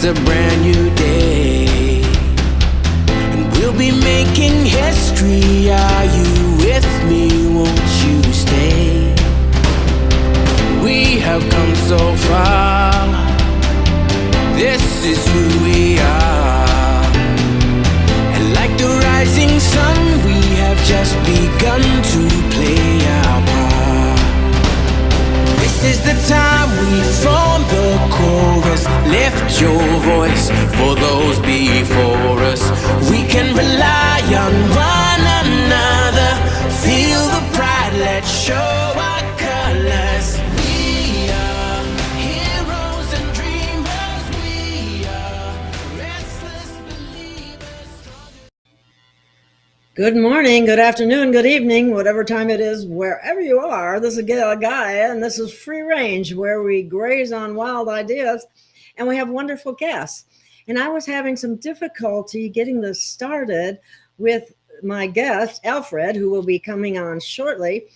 It's a brand new day, and we'll be making history. Are you with me? Won't you stay? We have come so far. This is who we are. And like the rising sun, we have just begun to play our part. This is the time we form the chorus. Lift your voice for those before us. We can rely on one another. Feel the pride, let's show our colors. We are heroes and dreamers. We are restless believers. Good morning, good afternoon, good evening, whatever time it is, wherever you are. This is Gail of Gaia, and this is Free Range, where we graze on wild ideas, and we have wonderful guests. And I was having some difficulty getting this started with my guest, Alfred, who will be coming on shortly,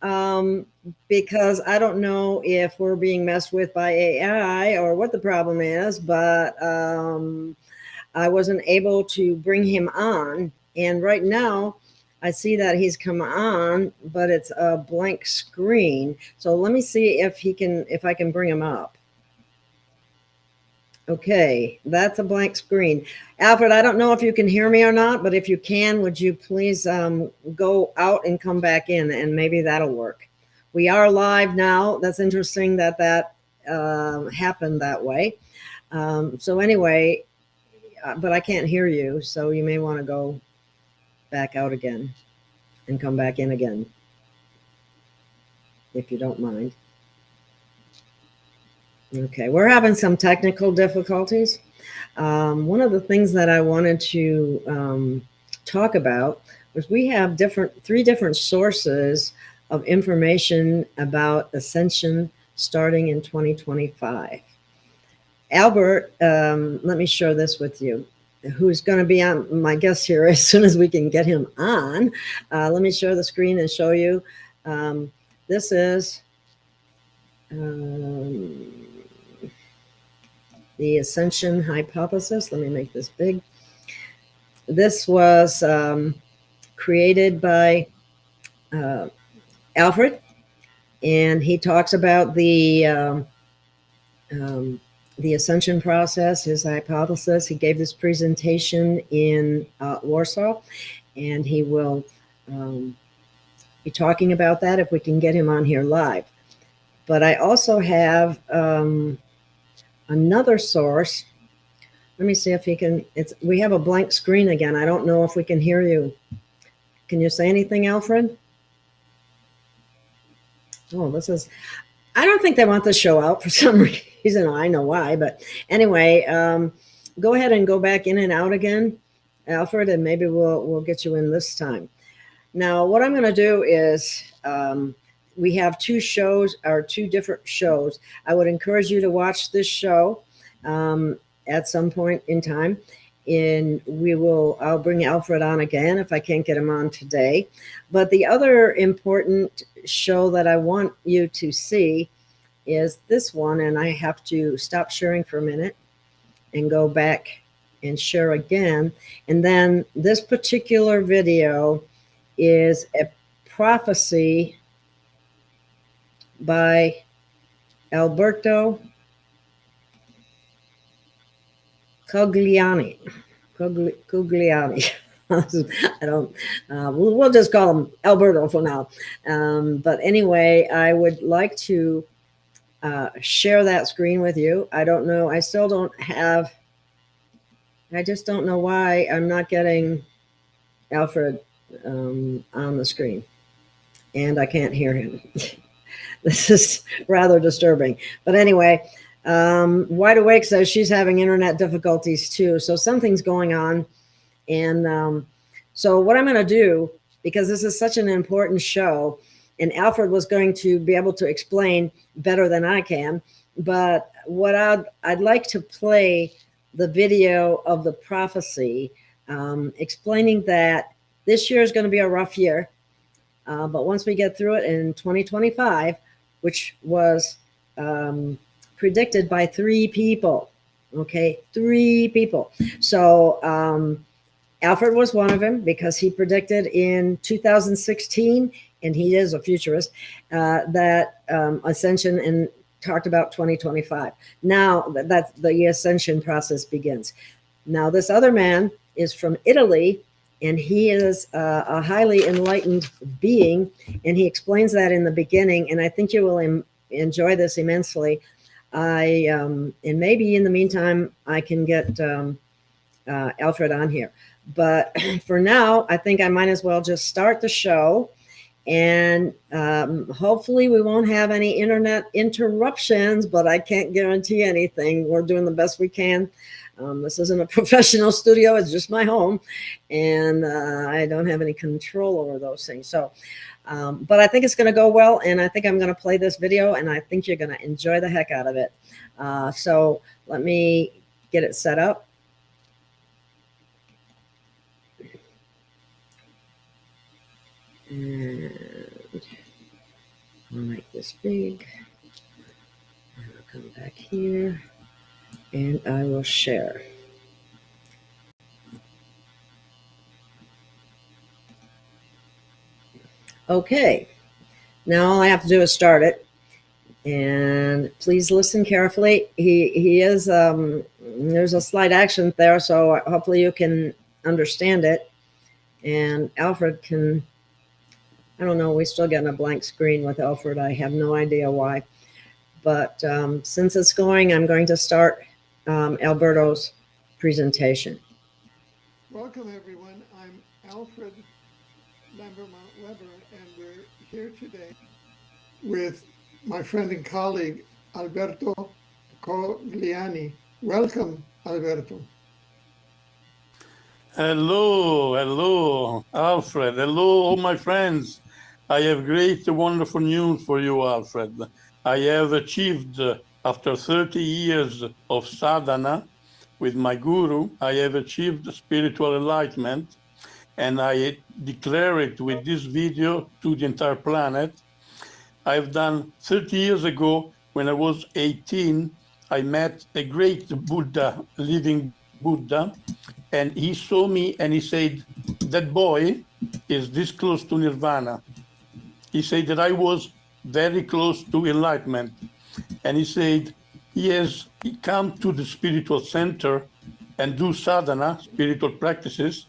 because I don't know if we're being messed with by AI or what the problem is, but I wasn't able to bring him on. And right now, I see that he's come on, but it's a blank screen. So let me see if I can bring him up. Okay, that's a blank screen. Alfred, I don't know if you can hear me or not, but if you can, would you please go out and come back in, and maybe that'll work. We are live now. That's interesting that happened that way. So anyway, but I can't hear you, so you may want to go back out again and come back in again, if you don't mind. Okay, we're having some technical difficulties. One of the things that I wanted to talk about was we have three different sources of information about Ascension starting in 2025. Albert, let me share this with you, who's going to be on my guest here as soon as we can get him on. Let me share the screen and show you. This is the Ascension hypothesis. Let me make this big. This was created by Alfred, and he talks about the Ascension process, his hypothesis. He gave this presentation in Warsaw, and he will be talking about that if we can get him on here live. But I also have another source. Let me see if he can. We have a blank screen again. I don't know if we can hear you. Can you say anything, Alfred? Oh, I don't think they want the show out for some reason. I know why, but anyway, go ahead and go back in and out again, Alfred, and maybe we'll get you in this time. Now, what I'm going to do is we have two different shows. I would encourage you to watch this show at some point in time. I'll bring Alfred on again if I can't get him on today. But the other important show that I want you to see is this one, and I have to stop sharing for a minute and go back and share again. And then this particular video is a prophecy by Alberto Cogliani. I don't. We'll just call him Alberto for now. But anyway, I would like to share that screen with you. I don't know. I still don't have. I just don't know why I'm not getting Alfred on the screen, and I can't hear him. This is rather disturbing. But anyway, Wide Awake says she's having internet difficulties too. So something's going on. And so what I'm going to do, because this is such an important show, and Alfred was going to be able to explain better than I can, but what I'd like to play the video of the prophecy, explaining that this year is going to be a rough year. But once we get through it in 2025, which was predicted by 3 people, Okay, 3 people. So Alfred was one of them because he predicted in 2016, and he is a futurist, that Ascension, and talked about 2025. Now that's the Ascension process begins. Now this other man is from Italy, and he is a highly enlightened being, and he explains that in the beginning, and I think you will enjoy this immensely. And maybe in the meantime I can get Alfred on here, but for now I think I might as well just start the show, and hopefully we won't have any internet interruptions, but I can't guarantee anything. We're doing the best we can. This isn't a professional studio, it's just my home, and I don't have any control over those things. So but I think it's going to go well, and I think I'm going to play this video, and I think you're going to enjoy the heck out of it. So let me get it set up. And I'll make this big. And I'll come back here, and I will share. Okay, now all I have to do is start it, and please listen carefully. He is there's a slight accent there, so hopefully you can understand it, and Alfred can. I don't know, we're still getting a blank screen with Alfred. I have no idea why, but since it's going, I'm going to start Alberto's presentation. Welcome everyone, I'm Alfred Lambremont Webre, and we're here today with my friend and colleague Alberto Cogliani. Welcome, Alberto. Hello, Alfred. Hello, all my friends. I have great, wonderful news for you, Alfred. I have achieved, after 30 years of sadhana with my guru, I have achieved spiritual enlightenment, and I declare it with this video to the entire planet. I've done 30 years ago, when I was 18, I met a great Buddha, living Buddha, and he saw me and he said, that boy is this close to nirvana. He said that I was very close to enlightenment. And he said, yes, come to the spiritual center and do sadhana, spiritual practices.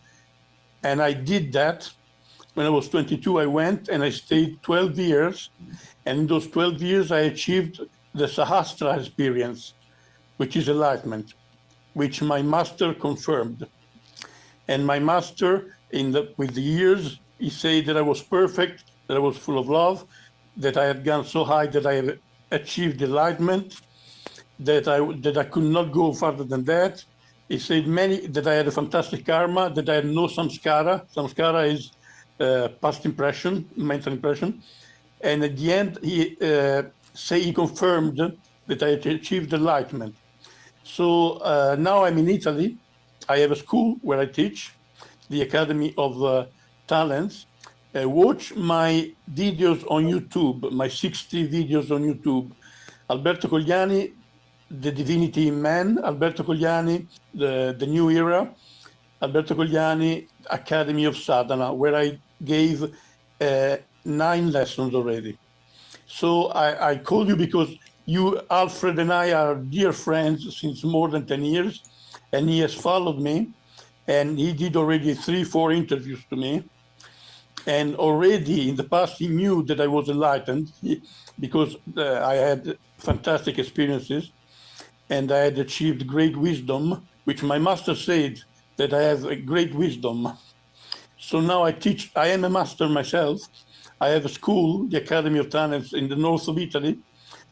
And I did that. When I was 22, I went and I stayed 12 years. And in those 12 years, I achieved the Sahasra experience, which is enlightenment, which my master confirmed. And my master, with the years, he said that I was perfect, that I was full of love, that I had gone so high that I have achieved enlightenment, that I could not go further than that. He said that I had a fantastic karma, that I had no samskara. Samskara is past impression, mental impression. And at the end, he confirmed that I had achieved enlightenment. So now I'm in Italy. I have a school where I teach, the Academy of Talents. Watch my videos on YouTube, my 60 videos on YouTube. Alberto Cogliani, The Divinity in Man. Alberto Cogliani, the New Era. Alberto Cogliani, Academy of Sadhana, where I gave 9 lessons already. So I called you because you, Alfred, and I are dear friends since more than 10 years, and he has followed me, and he did already 3-4 interviews to me. And already in the past, he knew that I was enlightened because I had fantastic experiences and I had achieved great wisdom, which my master said that I have a great wisdom. So now I teach, I am a master myself. I have a school, the Academy of Talents in the north of Italy.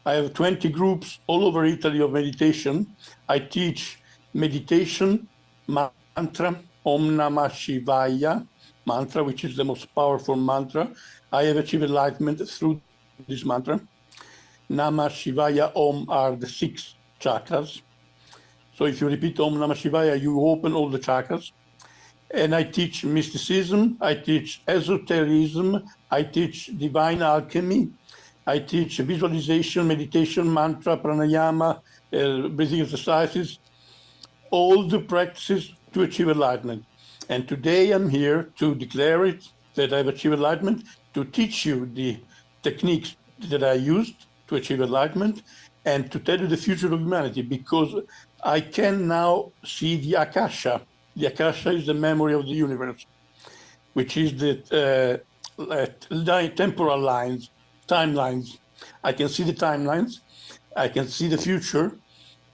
I have 20 groups all over Italy of meditation. I teach meditation, mantra, Om Namah Shivaya, mantra, which is the most powerful mantra. I have achieved enlightenment through this mantra. Namah Shivaya, Om are the 6 chakras. So if you repeat Om Namah Shivaya, you open all the chakras. And I teach mysticism, I teach esotericism, I teach divine alchemy, I teach visualization, meditation, mantra, pranayama, breathing exercises. all the practices to achieve enlightenment. And today I'm here to declare it that I've achieved enlightenment, to teach you the techniques that I used to achieve enlightenment, and to tell you the future of humanity, because I can now see the Akasha. The Akasha is the memory of the universe, which is the temporal lines, timelines. I can see the timelines, I can see the future,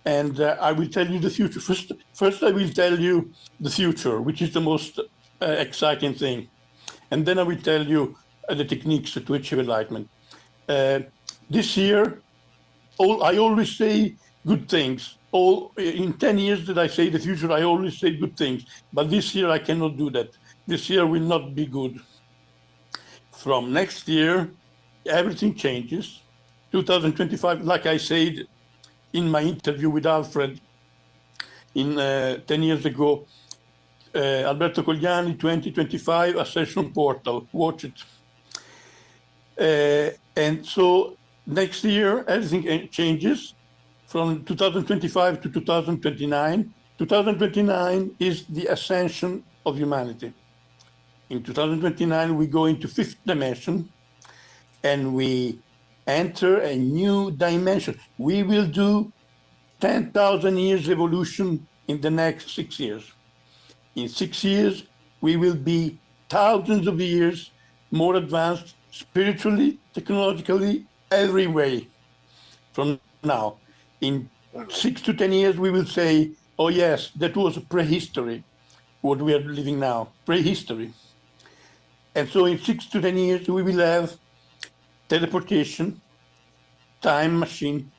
and I will tell you the future. First, I will tell you the future, which is the most exciting thing. And then I will tell you the techniques to achieve enlightenment. This year, I always say good things. In 10 years that I say the future, I always say good things. But this year, I cannot do that. This year will not be good. From next year, everything changes. 2025, like I said in my interview with Alfred 10 years ago, Alberto Cogliani, 2025 Ascension portal. Watch it. And so next year, everything changes from 2025 to 2029. 2029 is the ascension of humanity. In 2029, we go into fifth dimension and we enter a new dimension. We will do 10,000 years evolution in the next 6 years. In 6 years, we will be thousands of years more advanced spiritually, technologically, every way from now. In 6 to 10 years, we will say, oh yes, that was prehistory, what we are living now, prehistory. And so in 6 to 10 years, we will have teleportation, time machine,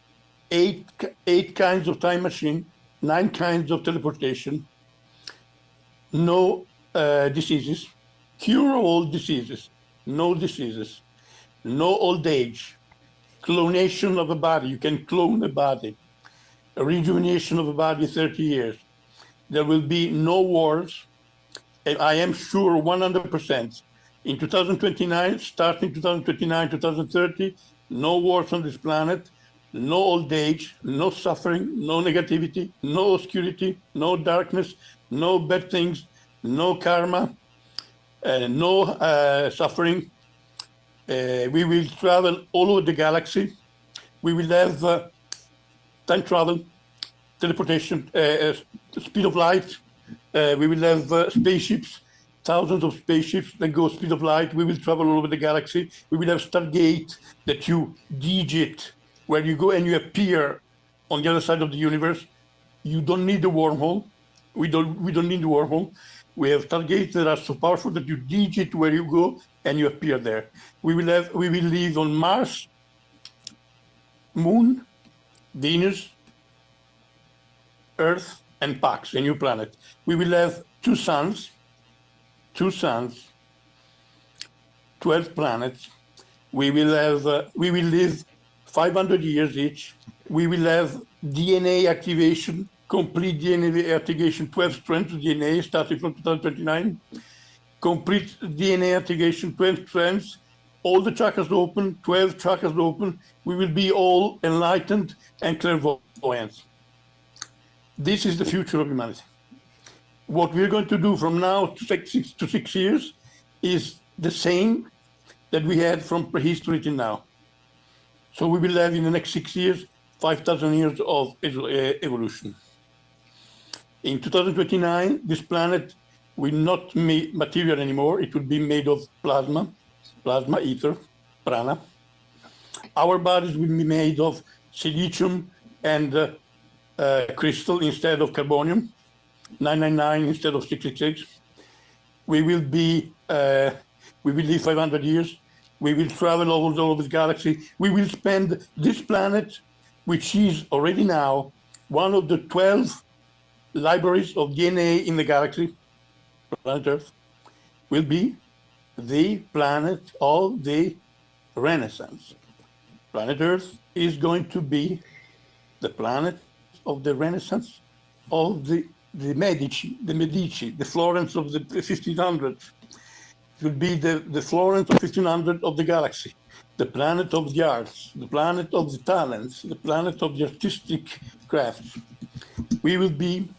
eight kinds of time machine, 9 kinds of teleportation, no diseases, cure all diseases, no diseases, no old age, clonation of a body, you can clone a body, a rejuvenation of a body 30 years. There will be no wars, and I am sure 100%. In 2029, starting 2029, 2030, no wars on this planet, no old age, no suffering, no negativity, no obscurity, no darkness, no bad things, no karma, no suffering. We will travel all over the galaxy. We will have time travel, teleportation, speed of light. We will have spaceships, thousands of spaceships that go speed of light. We will travel all over the galaxy. We will have Stargate that you digit, where you go and you appear on the other side of the universe. You don't need a wormhole. We don't need a wormhole. We have Stargates that are so powerful that you digit where you go and you appear there. We will live on Mars, Moon, Venus, Earth, and Pax, a new planet. We will have two suns, 12 planets. We will live 500 years each. We will have DNA activation, complete DNA activation, 12 strands of DNA starting from 2029. Complete DNA activation, 12 strands, all the chakras open, 12 chakras open. We will be all enlightened and clairvoyant. This is the future of humanity. What we're going to do from now to 6 years is the same that we had from prehistory till now. So we will have in the next 6 years, 5,000 years of evolution. In 2029, this planet will not be material anymore. It will be made of plasma, ether, prana. Our bodies will be made of silicium and crystal instead of carbonium, 999 instead of 666. We will live 500 years. We will travel all over the galaxy. We will spend this planet, which is already now one of the 12 libraries of DNA in the galaxy, planet Earth, will be the planet of the Renaissance. Planet Earth is going to be the planet of the Renaissance of the Medici, the Florence of the 1500s. It will be the Florence of 1500 of the galaxy, the planet of the arts, the planet of the talents, the planet of the artistic crafts. We will be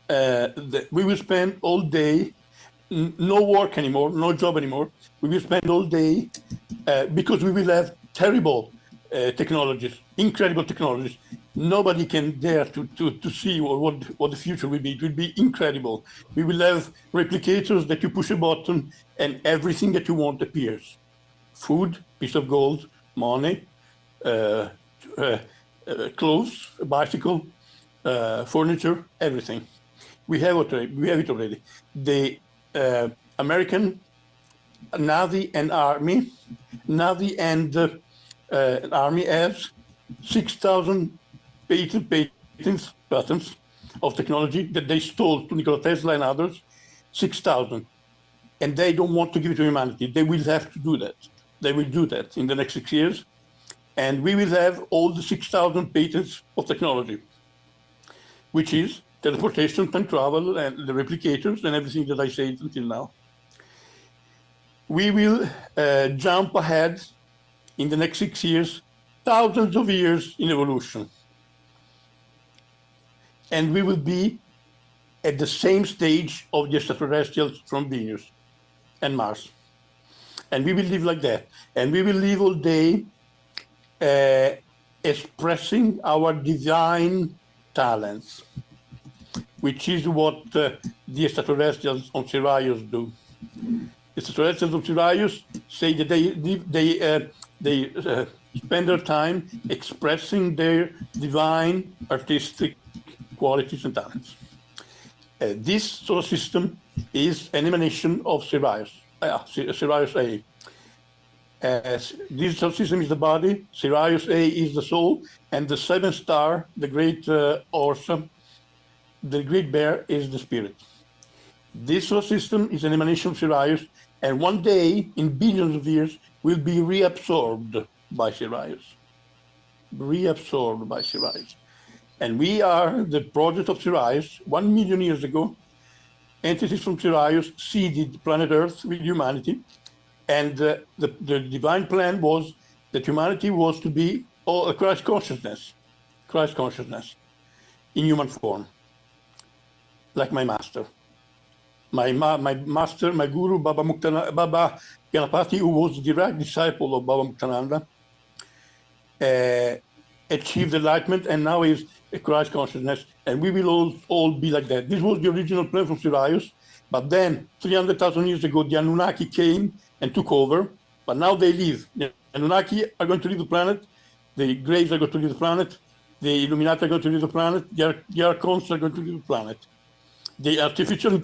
we will spend all day, no work anymore, no job anymore. We will spend all day because we will have terrible technologies, incredible technologies. Nobody can dare to see what the future will be. It will be incredible. We will have replicators that you push a button and everything that you want appears. Food, piece of gold, money, clothes, a bicycle, furniture, everything. We have it already. The American Navy and Army has 6,000 patents of technology that they stole to Nikola Tesla and others, 6,000. And they don't want to give it to humanity. They will have to do that. They will do that in the next 6 years. And we will have all the 6,000 patents of technology, which is teleportation, time travel, and the replicators, and everything that I said until now. We will jump ahead in the next 6 years, thousands of years in evolution. And we will be at the same stage of the extraterrestrials from Venus and Mars. And we will live like that. And we will live all day expressing our divine talents, which is what the extraterrestrials on Sirius do. The extraterrestrials on Sirius say that they spend their time expressing their divine artistic qualities and talents. This solar system is an emanation of Sirius A. This solar system is the body, Sirius A is the soul, and the seventh star, the great horse, the great bear, is the spirit. This solar system is an emanation of Sirius, and one day, in billions of years, will be reabsorbed by Sirius. Reabsorbed by Sirius. And we are the project of Sirius. 1 million years ago, entities from Sirius seeded planet Earth with humanity. And the divine plan was that humanity was to be a Christ consciousness in human form, like my master. My master, my guru, Baba Ganapati, who was a direct disciple of Baba Muktananda, achieved enlightenment, and now is a Christ consciousness, and we will all be like that. This was the original plan from Sirius, but then 300,000 years ago, the Anunnaki came and took over, but now they leave. The Anunnaki are going to leave the planet, the Greys are going to leave the planet, the Illuminati are going to leave the planet, the Archons are going to leave the planet. The artificial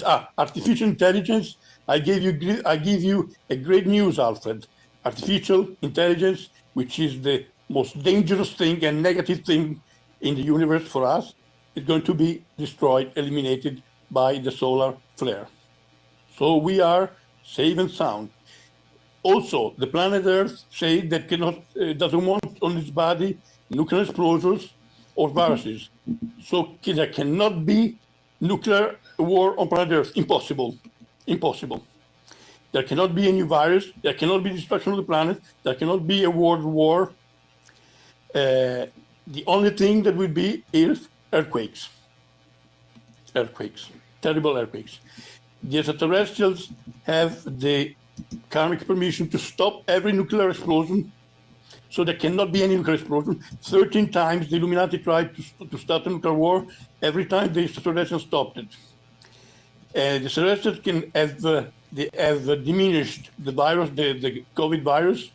intelligence, I give you a great news, Alfred. Artificial intelligence, which is the most dangerous thing and negative thing in the universe for us, is going to be destroyed, eliminated by the solar flare. So we are safe and sound. Also, the planet Earth says that doesn't want on its body nuclear explosions or viruses. So there cannot be nuclear war on planet Earth. Impossible. Impossible. There cannot be a new virus. There cannot be destruction of the planet. There cannot be a world war. The only thing that will be is earthquakes. Earthquakes. Terrible earthquakes. The extraterrestrials have the karmic permission to stop every nuclear explosion, so there cannot be any nuclear explosion. 13 times the Illuminati tried to start a nuclear war. Every time the extraterrestrials stopped it. The extraterrestrials have diminished the virus, the COVID virus.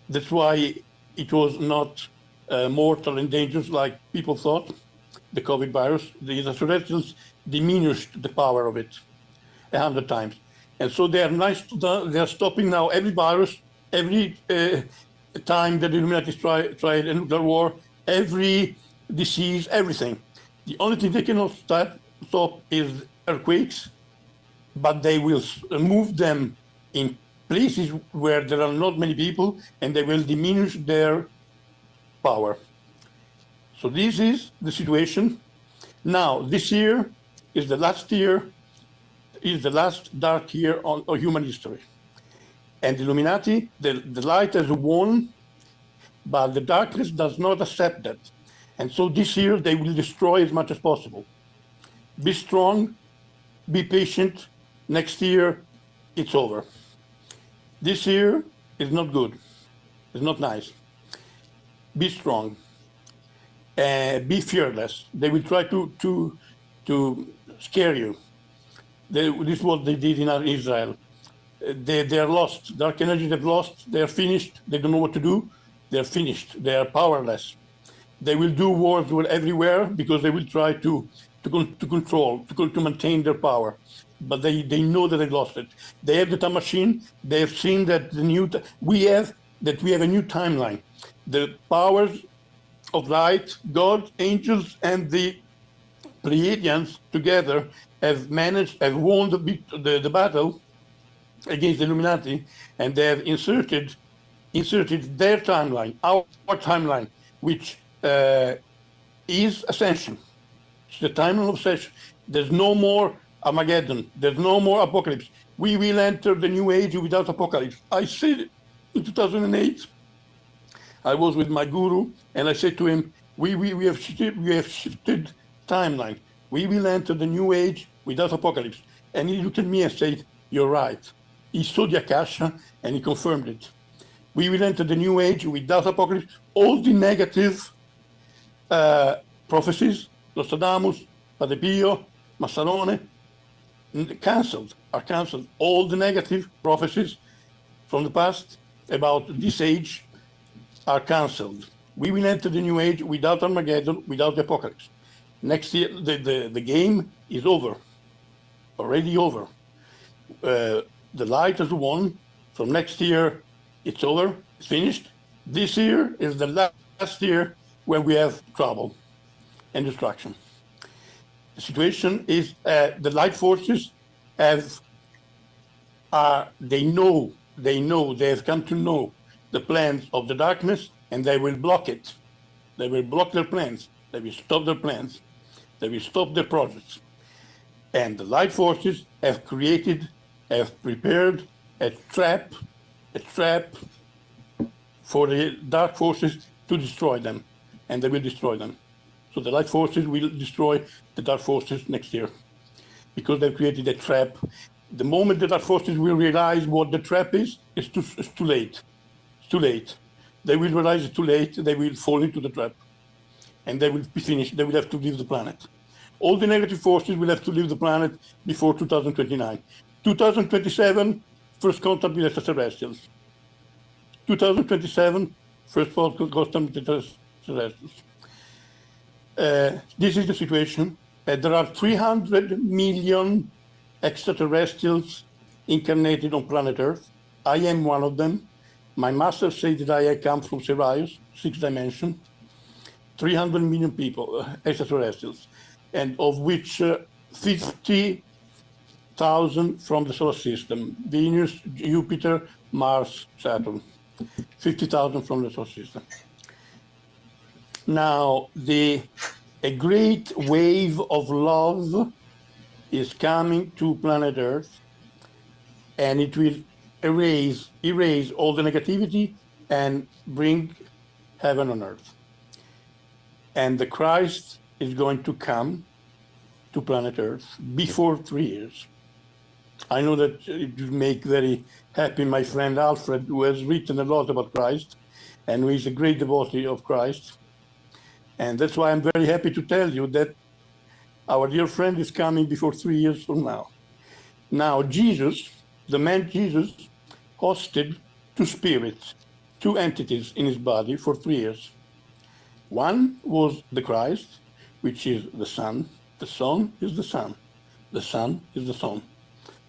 That's why it was not mortal and dangerous like people thought, the COVID virus. The extraterrestrials diminished the power of it 100 times. And so they are stopping now every virus, every time that the Illuminati tried a nuclear war, every disease, everything. The only thing they cannot stop is earthquakes, but they will move them in places where there are not many people, and they will diminish their power. So this is the situation. Now, this year is the last dark year of human history. And the Illuminati, the light has won, but the darkness does not accept that. And so this year they will destroy as much as possible. Be strong, be patient. Next year, it's over. This year is not good. It's not nice. Be strong. Be fearless. They will try to scare you. This is what they did in Israel. They are lost. Dark energies have lost. They are finished. They don't know what to do. They are finished. They are powerless. They will do wars everywhere because they will try to control, to maintain their power. But they know that they lost it. They have the time machine. They have seen that we have a new timeline. The powers of light, God, angels, and the Pleiadians together have won the battle against the Illuminati, and they have inserted their timeline, our timeline, which is Ascension. It's the timeline of Ascension. There's no more Armageddon. There's no more apocalypse. We will enter the new age without apocalypse. I said it in 2008. I was with my guru, and I said to him, we have shifted timeline. We will enter the new age without apocalypse. And he looked at me and said, you're right. He saw the Akasha, and he confirmed it. We will enter the new age without apocalypse. All the negative prophecies, Nostradamus, Padre Pio, Massarone, are cancelled. All the negative prophecies from the past about this age are cancelled. We will enter the new age without Armageddon, without the apocalypse. Next year, the game is over, already over. The light has won. From next year, it's over, it's finished. This year is the last year where we have trouble and destruction. The situation is the light forces they have come to know the plans of the darkness, and they will block it. They will block their plans. They will stop their plans. They will stop their projects. And the light forces have prepared a trap for the dark forces to destroy them, and they will destroy them. So the light forces will destroy the dark forces next year because they've created a trap. The moment the dark forces will realize what the trap is, it's too late. It's too late. They will realize it's too late. They will fall into the trap, and they will be finished. They will have to leave the planet. All the negative forces will have to leave the planet before 2029. 2027, first contact with extraterrestrials. 2027, first contact with extraterrestrials. This is the situation. There are 300 million extraterrestrials incarnated on planet Earth. I am one of them. My master said that I come from Sirius, 6th dimension. 300 million people, extraterrestrials, and of which 50,000 from the solar system, Venus, Jupiter, Mars, Saturn. 50,000 from the solar system. Now, a great wave of love is coming to planet Earth, and it will erase all the negativity and bring heaven on earth. And the Christ is going to come to planet Earth before 3 years. I know that it will make very happy my friend Alfred, who has written a lot about Christ, and who is a great devotee of Christ. And that's why I'm very happy to tell you that our dear friend is coming before 3 years from now. Now, Jesus, the man Jesus, hosted two spirits, two entities in his body for 3 years. One was the Christ, which is the Son. The Son is the Son. The Son is the Son.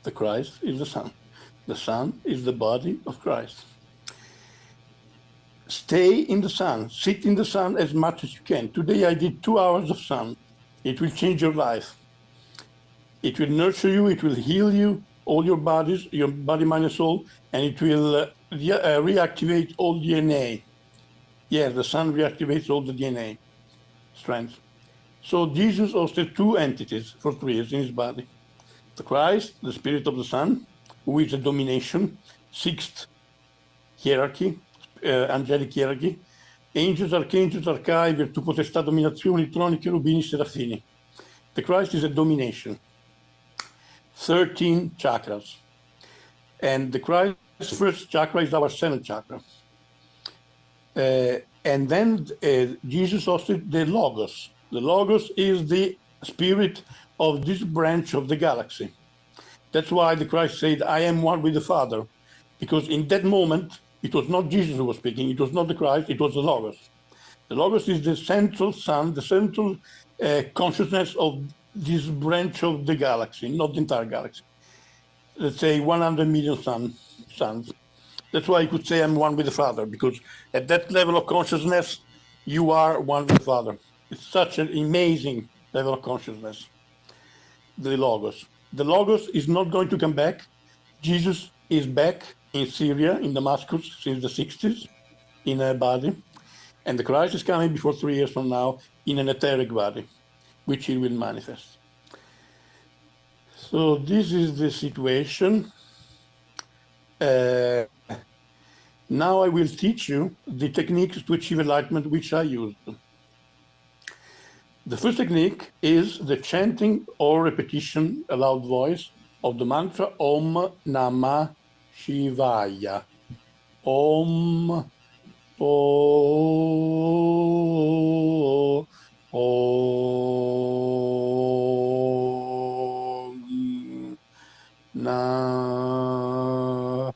The Christ is the Son. The Son is the body of Christ. Stay in the sun, sit in the sun as much as you can. Today I did 2 hours of sun. It will change your life. It will nurture you, it will heal you, all your bodies, your body, mind, and soul, and it will reactivate all DNA. Yeah, the sun reactivates all the DNA strands. So Jesus hosted two entities for 3 years in his body. The Christ, the spirit of the sun, who is a domination, sixth hierarchy, angelic hierarchy, angels, archangels, archai, virtù, potestà, dominazioni, troni, cherubini, serafini. The Christ is a domination. 13 chakras. And the Christ's first chakra is our seventh chakra. And then Jesus also the Logos. The Logos is the spirit of this branch of the galaxy. That's why the Christ said, I am one with the Father. Because in that moment, it was not Jesus who was speaking, it was not the Christ, it was the Logos. The Logos is the central sun, the central consciousness of this branch of the galaxy, not the entire galaxy. Let's say 100 million suns. That's why I could say I'm one with the Father, because at that level of consciousness, you are one with the Father. It's such an amazing level of consciousness, the Logos. The Logos is not going to come back. Jesus is back in Syria, in Damascus, since the 60s, in a body. And the Christ is coming before 3 years from now in an etheric body, which he will manifest. So this is the situation. Now I will teach you the techniques to achieve enlightenment, which I used. The first technique is the chanting or repetition, a loud voice, of the mantra Om Namah Shivaya. Om Om Namah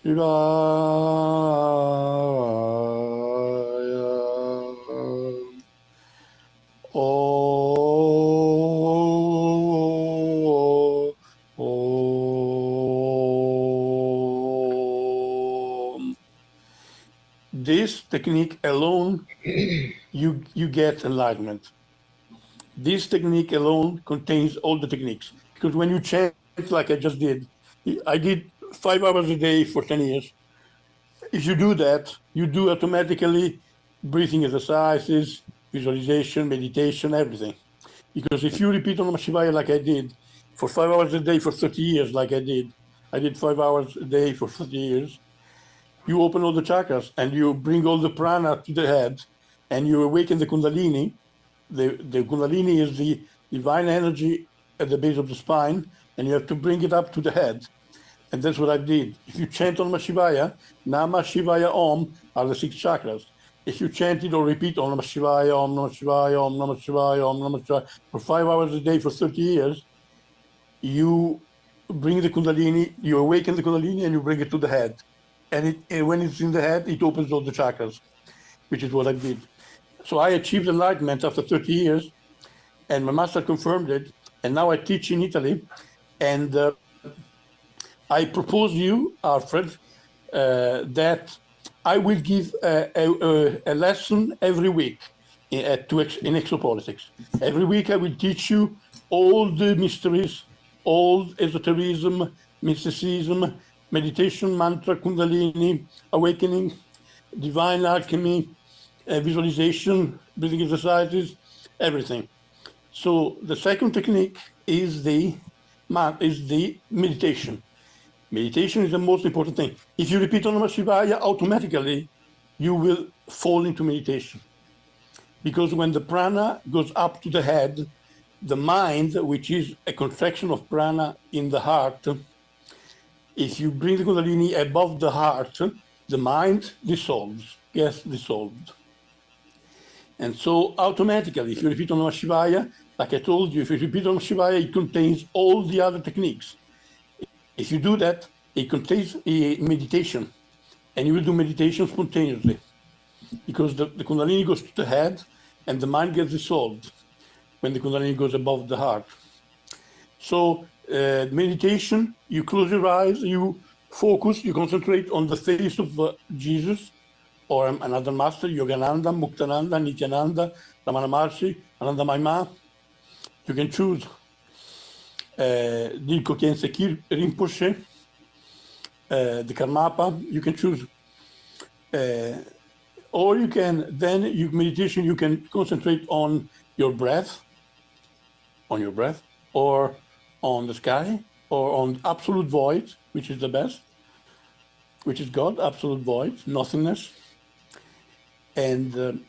Shivaya. Om. This technique alone, you get enlightenment. This technique alone contains all the techniques. Because when you chant like I just did, I did 5 hours a day for 10 years. If you do that, you do automatically breathing exercises, visualization, meditation, everything. Because if you repeat Om Namah Shivaya like I did, for 5 hours a day for 30 years like I did 5 hours a day for 30 years, you open all the chakras and you bring all the prana to the head and you awaken the Kundalini. The Kundalini is the divine energy at the base of the spine, and you have to bring it up to the head. And that's what I did. If you chant Om Namah Shivaya, Namah Shivaya Om are the 6 chakras. If you chant it or repeat Om Namah Shivaya, Om Namah Shivaya, Om Namah Shivaya, Om Namah Shivaya for 5 hours a day for 30 years, you bring the Kundalini, you awaken the Kundalini and you bring it to the head. And when it's in the head, it opens all the chakras, which is what I did. So I achieved enlightenment after 30 years, and my master confirmed it. And now I teach in Italy. And I propose you, Alfred, that I will give a lesson every week in exopolitics. Every week I will teach you all the mysteries, all esotericism, mysticism, meditation, mantra, Kundalini, awakening, divine alchemy, visualization, breathing exercises, everything. So the second technique is the meditation. Meditation is the most important thing. If you repeat Om Namah Shivaya, automatically you will fall into meditation. Because when the prana goes up to the head, the mind, which is a contraction of prana in the heart, if you bring the Kundalini above the heart, the mind dissolves, gets dissolved. And so automatically, if you repeat Om Namah Shivaya, like I told you, if you repeat Om Namah Shivaya, it contains all the other techniques. If you do that, it contains a meditation, and you will do meditation spontaneously, because the Kundalini goes to the head, and the mind gets dissolved when the Kundalini goes above the heart. So meditation, you close your eyes, you focus, you concentrate on the face of Jesus, or another master, Yogananda, Muktananda, Nityananda, Ramana Maharshi, Ananda Maima. You can choose Dilko Khyentse Rinpoche, the Karmapa, you can choose. Or you can, then meditation, you can concentrate on your breath, or on the sky, or on absolute void, which is the best, which is God, absolute void, nothingness. And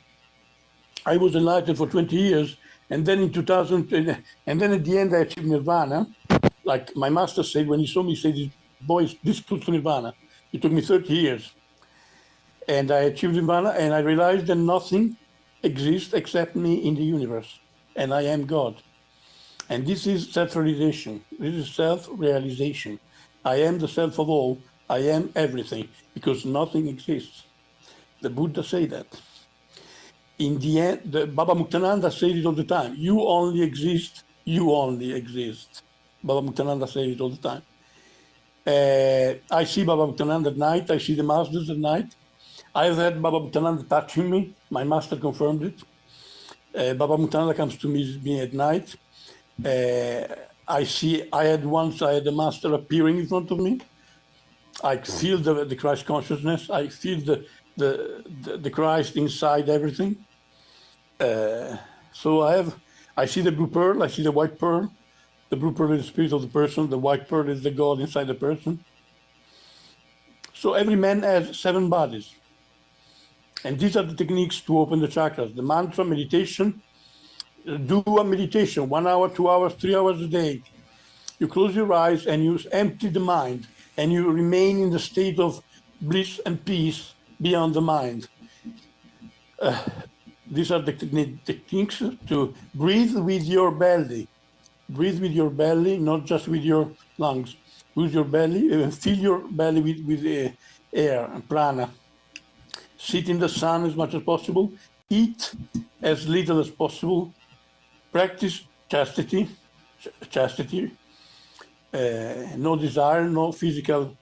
I was enlightened for 20 years, and then in 2000, and then at the end I achieved nirvana. Like my master said, when he saw me, he said, boy, this close to nirvana. It took me 30 years. And I achieved nirvana, and I realized that nothing exists except me in the universe, and I am God. And this is self-realization. This is self-realization. I am the self of all. I am everything, because nothing exists. The Buddha said that. In the end, Baba Muktananda said it all the time. You only exist. You only exist. Baba Muktananda said it all the time. I see Baba Muktananda at night. I see the masters at night. I've had Baba Muktananda touching me. My master confirmed it. Baba Muktananda comes to me at night. I had the master appearing in front of me. I feel the Christ consciousness. I feel the Christ inside everything. So I see the blue pearl. I see the white pearl. The blue pearl is the spirit of the person. The white pearl is the God inside the person. So every man has 7 bodies. And these are the techniques to open the chakras. The mantra, meditation. Do a meditation, 1 hour, 2 hours, 3 hours a day. You close your eyes and you empty the mind, and you remain in the state of bliss and peace beyond the mind. These are the techniques to breathe with your belly. Breathe with your belly, not just with your lungs. Use your belly, fill your belly with air and prana. Sit in the sun as much as possible. Eat as little as possible. Practice chastity, no desire, no physical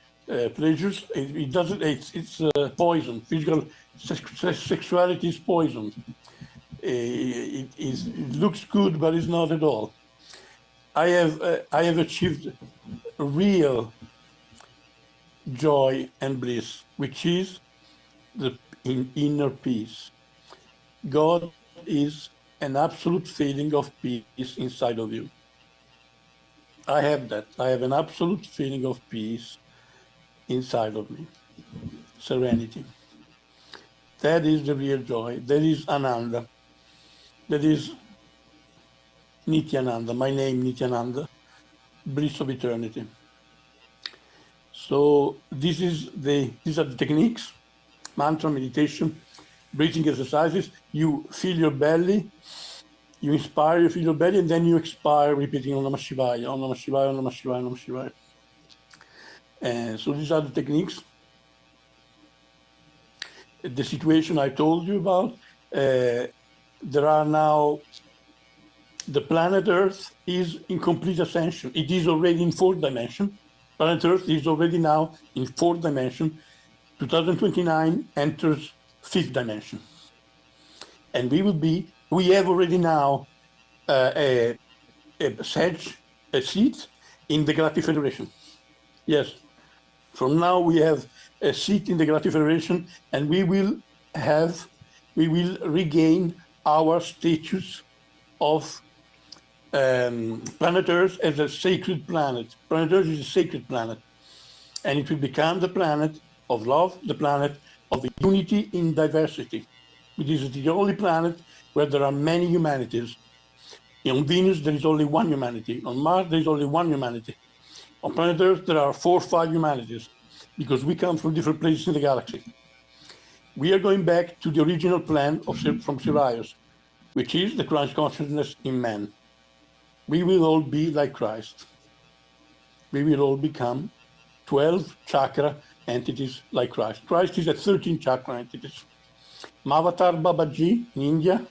pleasures. It's poison. Physical sexuality is poison. It looks good, but it's not at all. I have achieved real joy and bliss, which is the inner peace. God is an absolute feeling of peace inside of you. I have that. I have an absolute feeling of peace inside of me. Serenity. That is the real joy. That is Ananda. That is Nityananda. My name, Nityananda. Bliss of eternity. So these are the techniques. Mantra, meditation, breathing exercises. You fill your belly. You inspire, you feel your belly, and then you expire, repeating Om Namah Shivaya, Om Namah Shivaya, Om Namah Shivaya, Om Namah Shivaya. And so these are the techniques. The situation I told you about, there are now, the planet Earth is in complete ascension. It is already in 4th dimension. Planet Earth is already now in 4th dimension. 2029 enters 5th dimension. And we have already now a seat in the Galactic Federation. Yes, from now we have a seat in the Galactic Federation, and we will regain our status of planet Earth as a sacred planet. Planet Earth is a sacred planet, and it will become the planet of love, the planet of unity in diversity. It is the only planet where there are many humanities. On Venus, there is only one humanity. On Mars, there is only one humanity. On planet Earth, there are 4 or 5 humanities, because we come from different places in the galaxy. We are going back to the original plan from Sirius, which is the Christ consciousness in man. We will all be like Christ. We will all become 12 chakra entities like Christ. Christ is at 13 chakra entities. Mavatar Babaji in India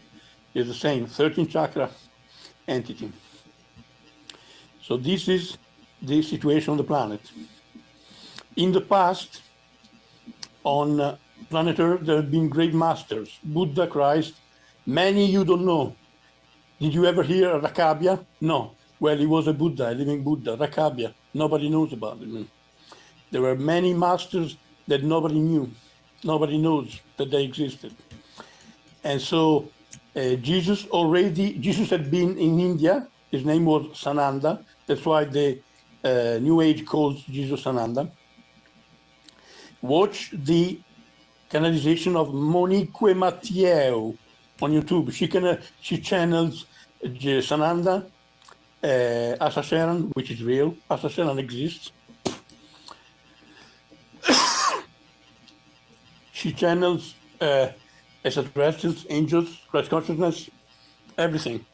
is the same, 13 chakra entity. So this is the situation on the planet. In the past, on planet Earth, there have been great masters, Buddha, Christ. Many you don't know. Did you ever hear of Rakabya? No. Well, he was a Buddha, a living Buddha, Rakabya. Nobody knows about him. There were many masters that nobody knew. Nobody knows that they existed. And so Jesus had been in India. His name was Sananda. That's why the New Age calls Jesus Sananda. Watch the canonization of Monique Mathieu. on YouTube. She channels Sananda, Ascension, which is real. Ascension exists. She channels extraterrestrials, angels, Christ consciousness, everything.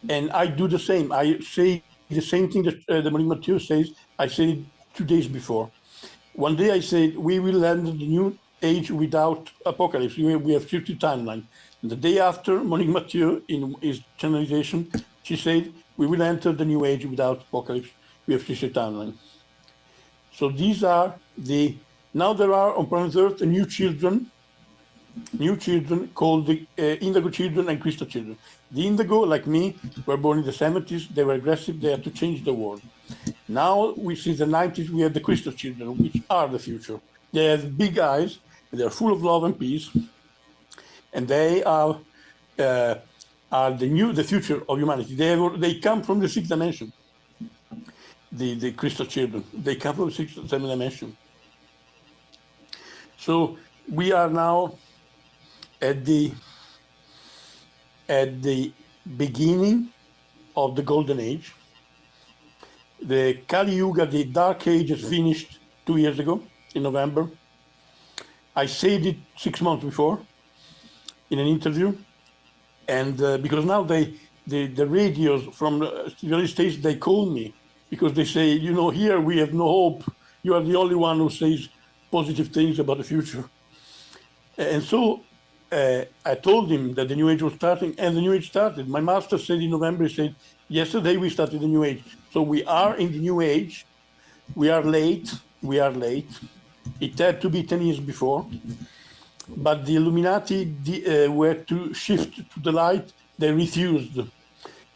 And I do the same. I say the same thing that the Marine Mathieu says. I said it 2 days before. One day I said, we will end the new age without apocalypse. We have 50 timeline. And the day after, Monique Mathieu, in his channelization, she said, we will enter the new age without apocalypse. We have 50 timeline. So these are now there are on planet Earth new children called the Indigo children and Crystal children. The Indigo, like me, were born in the 70s. They were aggressive. They had to change the world. Now, we see the 90s, we have the Crystal children, which are the future. They have big eyes. They're full of love and peace. And they are the future of humanity. They come from the sixth dimension. The Crystal children. They come from the sixth dimension. So we are now at the beginning of the Golden Age. The Kali Yuga, the Dark Age, is finished 2 years ago in November. I said it 6 months before in an interview, and because now the radios from the United States, they call me because they say, here we have no hope. You are the only one who says positive things about the future. And so I told him that the New Age was starting, and the New Age started. My master said in November, he said, yesterday we started the New Age. So we are in the New Age. We are late. It had to be 10 years before. But the Illuminati were to shift to the light. They refused.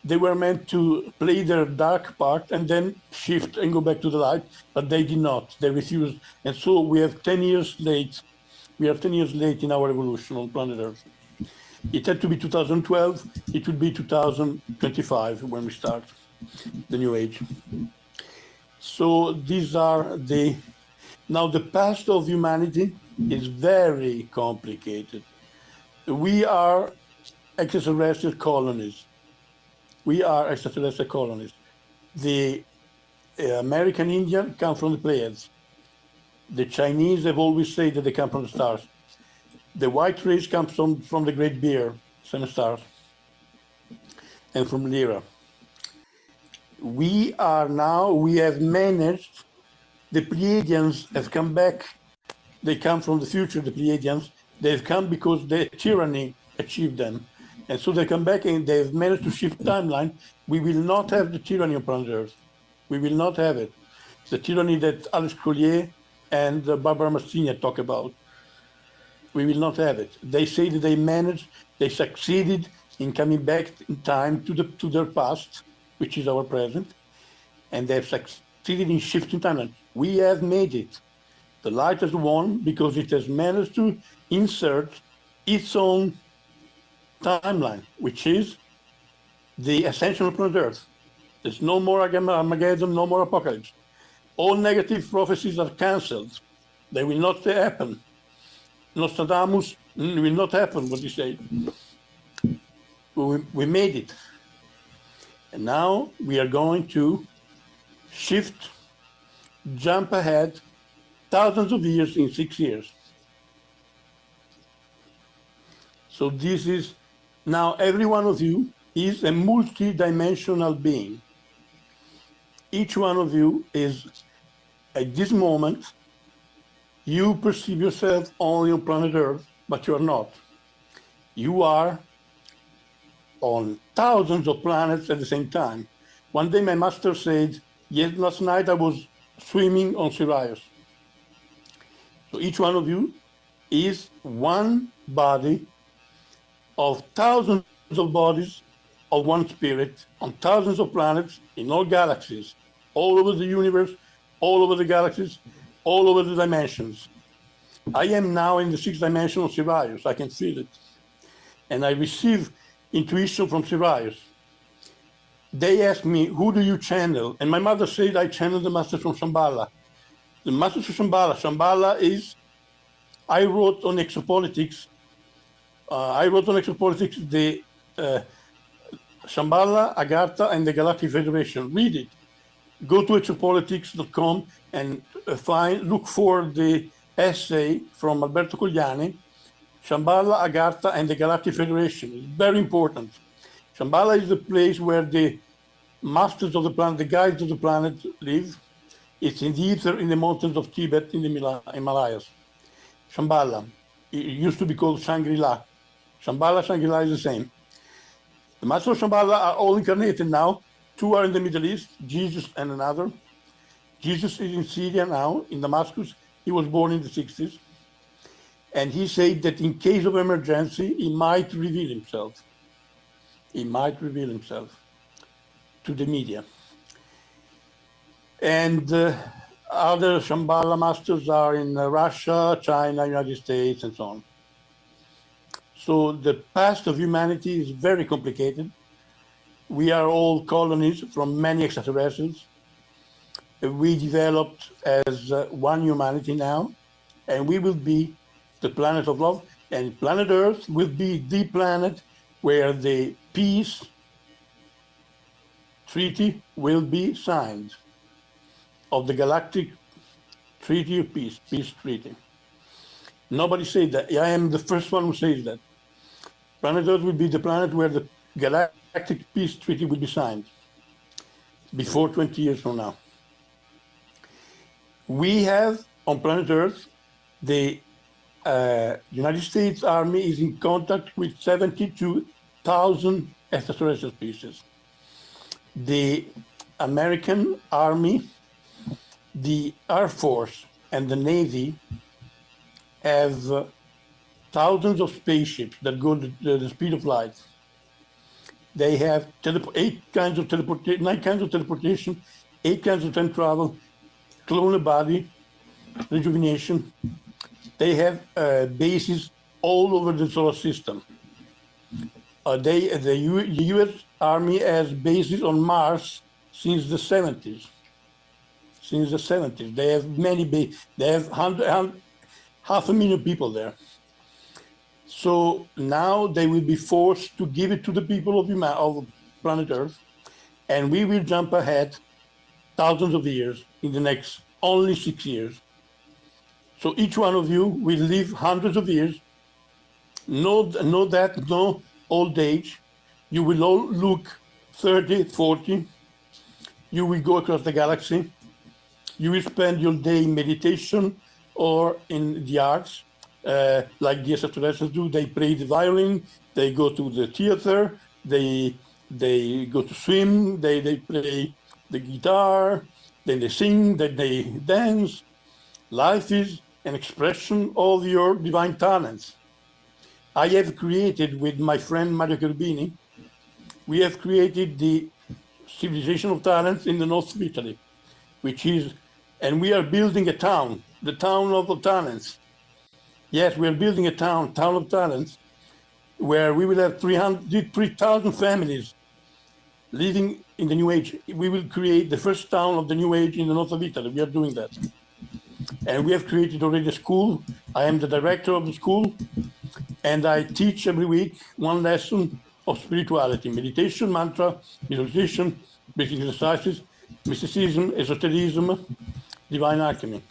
They were meant to play their dark part and then shift and go back to the light, but they did not. They refused. And so we have 10 years late. We are 10 years late in our evolution on planet Earth. It had to be 2012. It would be 2025 when we start the New Age. So these are now the past of humanity is very complicated. We are extraterrestrial colonies. The American Indian come from the Pleiades. The Chinese have always said that they come from the stars. The white race comes from the Great Bear, 7 stars, and from Lyra. We have managed, the Pleiadians have come back. They come from the future, the Pleiadians. They've come because the tyranny achieved them. And so they come back and they've managed to shift timeline. We will not have the tyranny on planet Earth. We will not have it. The tyranny that Alex Collier and Barbara Mastigna talk about. We will not have it. They say that they succeeded in coming back in time to their past, which is our present, and they've succeeded in shifting timeline. We have made it. The light has won because it has managed to insert its own timeline, which is the ascension of planet Earth. There's no more Armageddon, no more apocalypse. All negative prophecies are cancelled. They will not happen. Nostradamus will not happen, what he said. We made it. And now we are going to shift, jump ahead thousands of years in 6 years. So this is, now every one of you is a multi-dimensional being. Each one of you is, at this moment, you perceive yourself only on planet Earth, but you are not. You are on thousands of planets at the same time. One day my master said, yes, last night I was swimming on Sirius. So each one of you is one body of thousands of bodies of one spirit on thousands of planets in all galaxies, all over the universe, all over the galaxies, all over the dimensions. I am now in the 6th dimension of Sirius. I can feel it. And I receive intuition from Sirius. They ask me, who do you channel? And my mother said, I channel the master from Shambhala. The master from Shambhala is, I wrote on exopolitics I wrote on exopolitics the Shambhala, Agartha, and the Galactic Federation. Read it. Go to exopolitics.com and look for the essay from Alberto Cogliani, Shambhala, Agartha, and the Galactic Federation. It's very important. Shambhala is the place where the masters of the planet, the guides of the planet live. It's in the ether in the mountains of Tibet in the Himalayas. Shambhala. It used to be called Shangri-La. Shambhala, Shangri-La is the same. The masters of Shambhala are all incarnated now. 2 are in the Middle East, Jesus and another. Jesus is in Syria now, in Damascus. He was born in the 60s. And he said that in case of emergency, he might reveal himself. He might reveal himself to the media. And other Shambhala masters are in Russia, China, United States, and so on. So the past of humanity is very complicated. We are all colonies from many extraterrestrials. We developed as one humanity now, and we will be the planet of love. And planet Earth will be the planet where the peace treaty will be signed, of the Galactic Treaty of Peace, Peace Treaty. Nobody said that. I am the first one who says that. Planet Earth will be the planet where the Galactic Peace Treaty will be signed before 20 years from now. We have on planet Earth, the United States Army is in contact with 72,000 extraterrestrial species. The American Army, the Air Force, and the Navy have thousands of spaceships that go the speed of light. They have 9 kinds of teleportation, 8 kinds of time travel, clone body, rejuvenation. They have bases all over the solar system. The U.S. Army has bases on Mars since the 70s. Since the 70s, they have many bases. They have 500,000 people there. So now they will be forced to give it to the people of planet Earth, and we will jump ahead thousands of years in the next only 6 years. So each one of you will live hundreds of years. No old age. You will all look 30, 40. You will go across the galaxy. You will spend your day in meditation or in the arts, like the extraterrestrials do. They play the violin, they go to the theater, they go to swim, they play the guitar, then they sing, then they dance. Life is an expression of your divine talents. I have created with my friend Mario Cherubini, we have created the civilization of talents in the north of Italy, and we are building a town, the town of the talents. Yes, we are building a town of talents, where we will have 3,000 families living in the New Age. We will create the first town of the New Age in the north of Italy. We are doing that. And we have created already a school. I am the director of the school, and I teach every week one lesson of spirituality: meditation, mantra, visualization, breathing exercises, mysticism, esotericism, divine alchemy.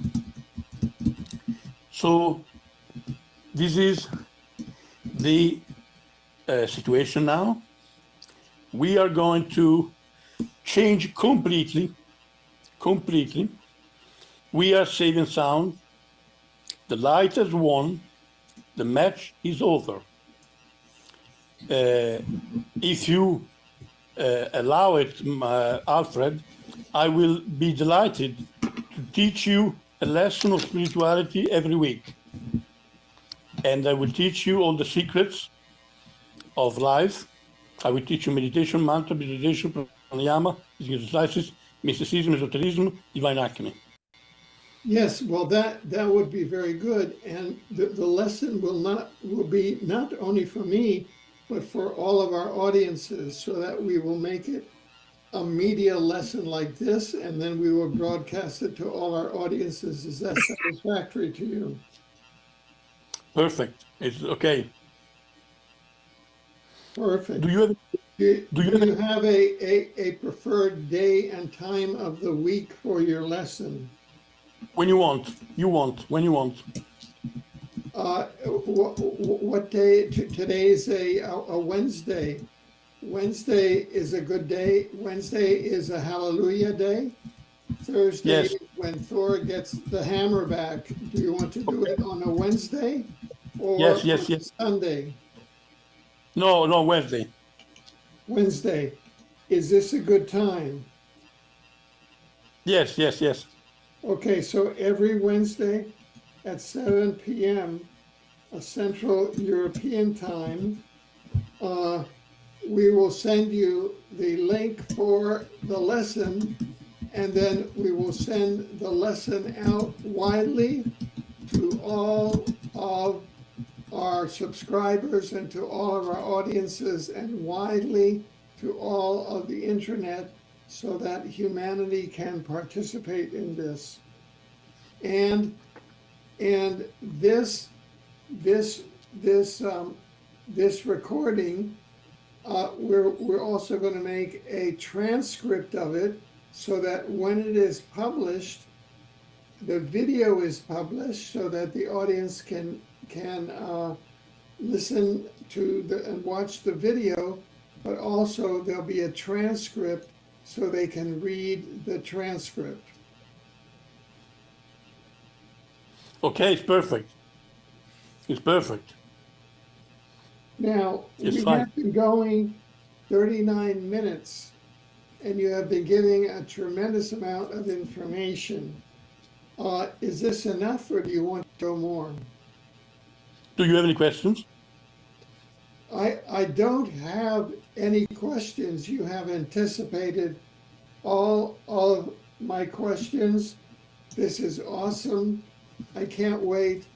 So this is the situation now. We are going to change completely. We are safe and sound. The light has won. The match is over. If you allow it, Alfred, I will be delighted to teach you a lesson of spirituality every week. And I will teach you all the secrets of life. I will teach you meditation, mantra, visualization, pranayama, exercises, mysticism, esotericism, divine alchemy. Yes, well, that would be very good. And the lesson will be not only for me, but for all of our audiences, so that we will make it a media lesson like this, and then we will broadcast it to all our audiences. Is that satisfactory to you? Perfect. It's okay. Perfect. Do you have? Do Do you you have? have a preferred day and time of the week for your lesson? When you want. You want. When you want. What day? Today's a Wednesday. Wednesday is a good day. Wednesday is a hallelujah day. Thursday, Yes. when Thor gets the hammer back. Do you want to do it on a Wednesday or Yes. on Yes. a Yes. Sunday? No. No. Wednesday. Wednesday. Is this a good time? Yes. Yes. Yes. Okay, so every Wednesday at 7 p.m. Central European time, we will send you the link for the lesson, and then we will send the lesson out widely to all of our subscribers and to all of our audiences, and widely to all of the internet, so that humanity can participate in this. And this recording, we're also going to make a transcript of it, so that when it is published, the video is published, so that the audience can listen to and watch the video, but also there'll be a transcript so they can read the transcript. Okay. It's perfect. It's perfect. Now, It's we fine. have been going 39 minutes, and you have been giving a tremendous amount of information. Is this enough, or do you want to go more? Do you have any questions? I don't have any questions. You have anticipated all of my questions. This is awesome. I can't wait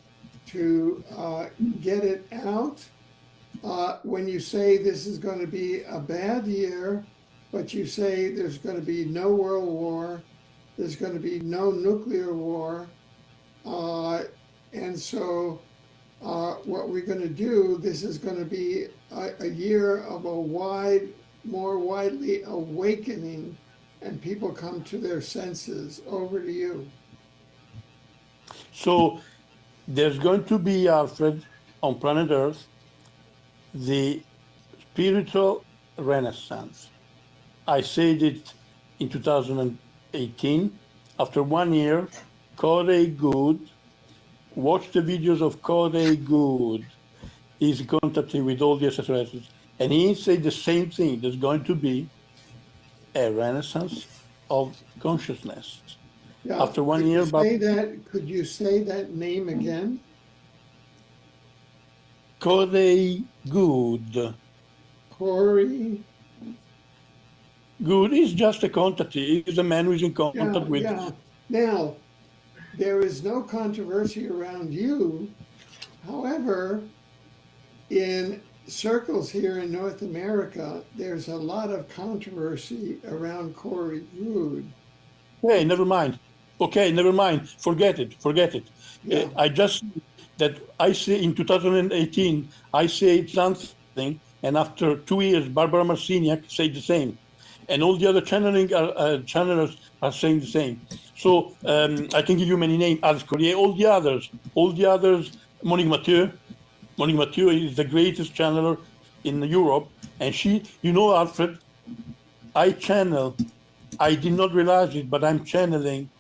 to get it out. When you say this is going to be a bad year, but you say there's going to be no world war, there's going to be no nuclear war, and so what we're going to do, this is going to be a year of a more widely awakening, and people come to their senses. Over to you. So there's going to be, Alfred, on planet Earth, the spiritual renaissance. I said it in 2018. After 1 year, Corey Good, watch the videos of Corey Good. He's in contact with all the extraterrestrials. And he said the same thing. There's going to be a renaissance of consciousness. Yeah, After 1 year, could you say that name again? Corey Good. Corey? Good is just a contact. He's a man who's in contact with. Yeah. Now, there is no controversy around you. However, in circles here in North America, there's a lot of controversy around Corey Good. Hey, never mind. Okay, never mind. Forget it. Forget it. Yeah. I just that I say in 2018 I said something, and after 2 years, Barbara Marciniak said the same, and all the other channelers are saying the same. So I can give you many names: Alex Collier, all the others, Monique Mathieu. Monique Mathieu is the greatest channeler in Europe, and she, Alfred, I channel. I did not realize it, but I'm channeling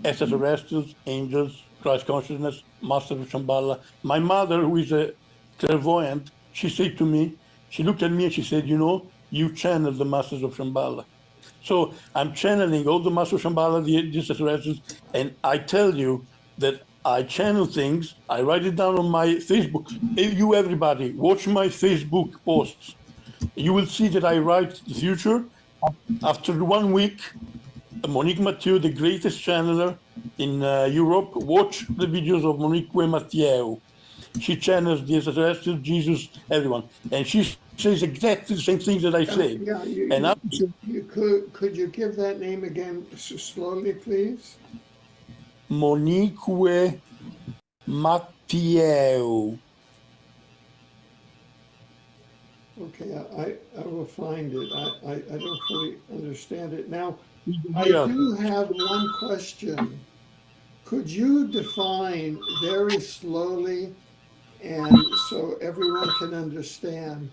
extraterrestrials, angels, Christ consciousness, Master of Shambhala. My mother, who is a clairvoyant, she said to me, she looked at me and she said, you channel the Masters of Shambhala. So I'm channeling all the Masters of Shambhala, the extraterrestrials, and I tell you that I channel things, I write it down on my Facebook. You, everybody, watch my Facebook posts. You will see that I write the future. After 1 week, Monique Mathieu, the greatest channeler in Europe, watch the videos of Monique Mathieu. She channels the extraterrestrials, Jesus, everyone. And she says exactly the same things that I say. Could you give that name again slowly, please? Monique Mathieu. Okay, I will find it. I don't fully understand it. Now, I Yeah. do have one question. Could you define very slowly and so everyone can understand,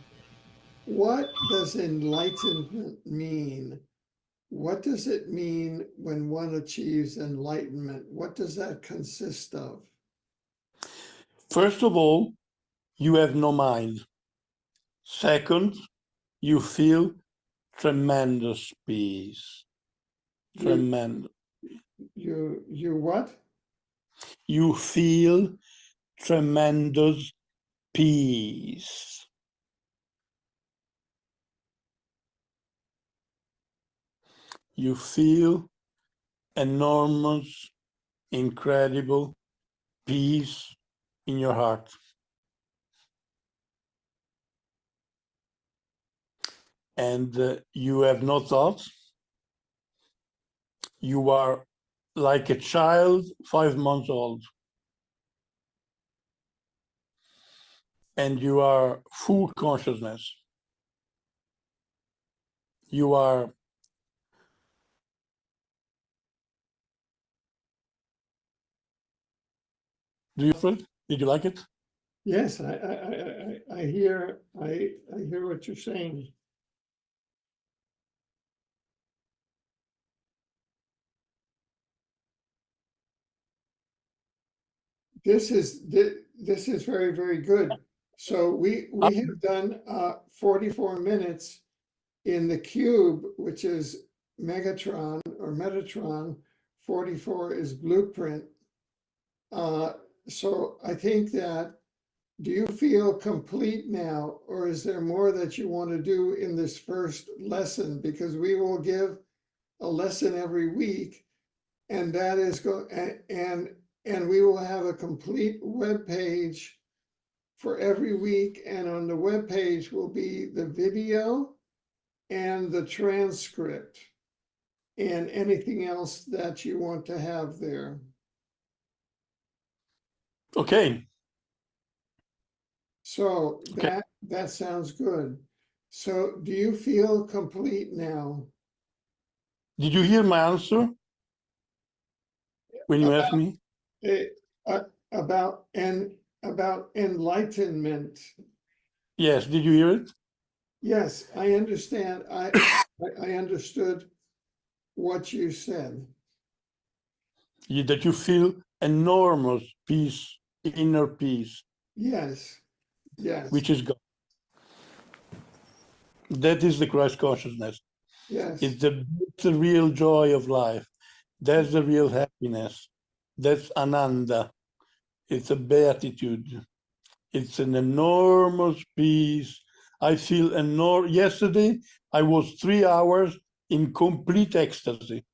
what does enlightenment mean? What does it mean when one achieves enlightenment? What does that consist of? First of all, you have no mind. Second, you feel tremendous peace. You, Tremendous. you what? You feel tremendous peace. You feel enormous, incredible peace in your heart. And you have no thoughts. You are like a child, 5 months old. And you are full consciousness. You are Did you like it? Yes, I hear what you're saying. This is very, very good. So we have done 44 minutes in the cube, which is Megatron or Metatron. 44 is blueprint. So I think that, do you feel complete now, or is there more that you want to do in this first lesson? Because we will give a lesson every week, and that is and we will have a complete web page for every week, and on the web page will be the video and the transcript and anything else that you want to have there. Okay. So that sounds good. So do you feel complete now? Did you hear my answer when you asked me? About enlightenment. Yes. Did you hear it? Yes, I understand. I understood what you said. That you feel enormous peace, inner peace, Yes, yes, which is God. That is the Christ consciousness. yes. It's the real joy of life. That's the real happiness. That's Ananda. It's a beatitude. It's an enormous peace. I feel enormous. Yesterday, I was 3 hours in complete ecstasy,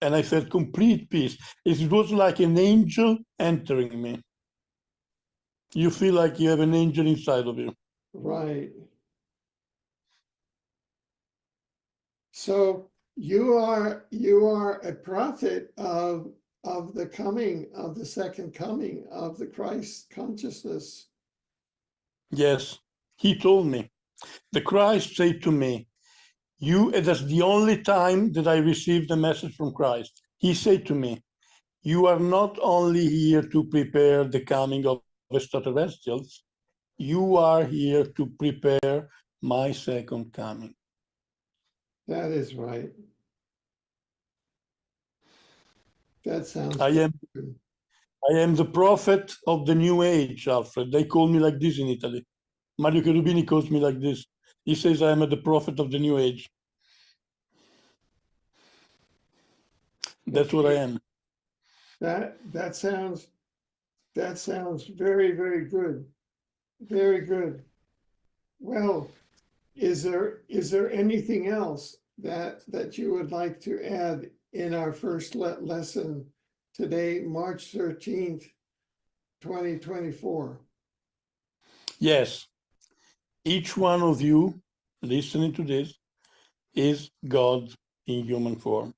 and I felt complete peace. It was like an angel entering me. You feel like you have an angel inside of you. Right. So you are a prophet of the coming, of the second coming of the Christ consciousness. Yes, he told me. The Christ said to me, that's the only time that I received a message from Christ. He said to me, you are not only here to prepare the coming of extraterrestrials, you are here to prepare my second coming. That is right. That sounds I good. am the prophet of the new age, Alfred. They call me like this in Italy. Mario Cherubini calls me like this. He says I am the prophet of the new age. That's what I am. That sounds very, very good. Very good. Well, is there anything else that you would like to add in our first lesson today, March 13th, 2024? Yes, each one of you listening to this is God in human form.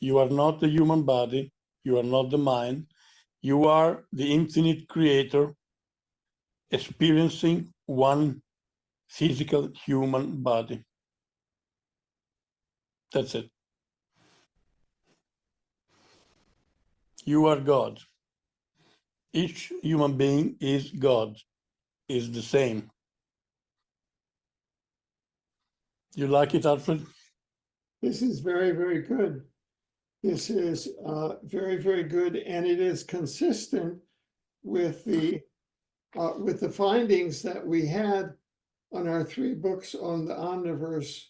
You are not the human body. You are not the mind. You are the infinite creator experiencing one physical human body. That's it. You are God. Each human being is God, is the same. You like it, Alfred? This is very, very good. This is very, very good, and it is consistent with the findings that we had on our 3 books on the Omniverse,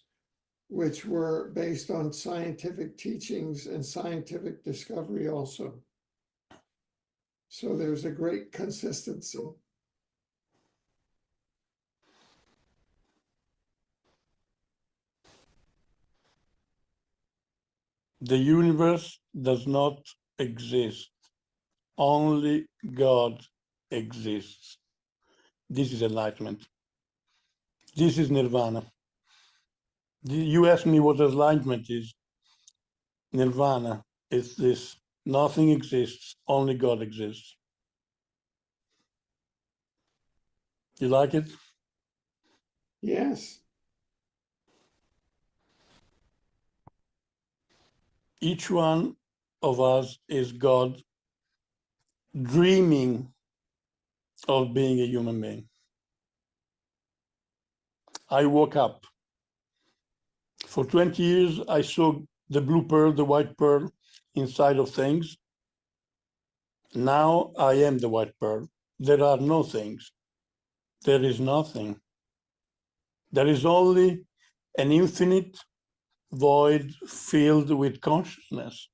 which were based on scientific teachings and scientific discovery also. So there's a great consistency. The universe does not exist. Only God exists. This is enlightenment. This is nirvana. You ask me what enlightenment is. Nirvana is this. Nothing exists. Only God exists. You like it? Yes. Each one of us is God dreaming of being a human being. I woke up. For 20 years, I saw the blue pearl, the white pearl inside of things. Now I am the white pearl. There are no things. There is nothing. There is only an infinite void filled with consciousness,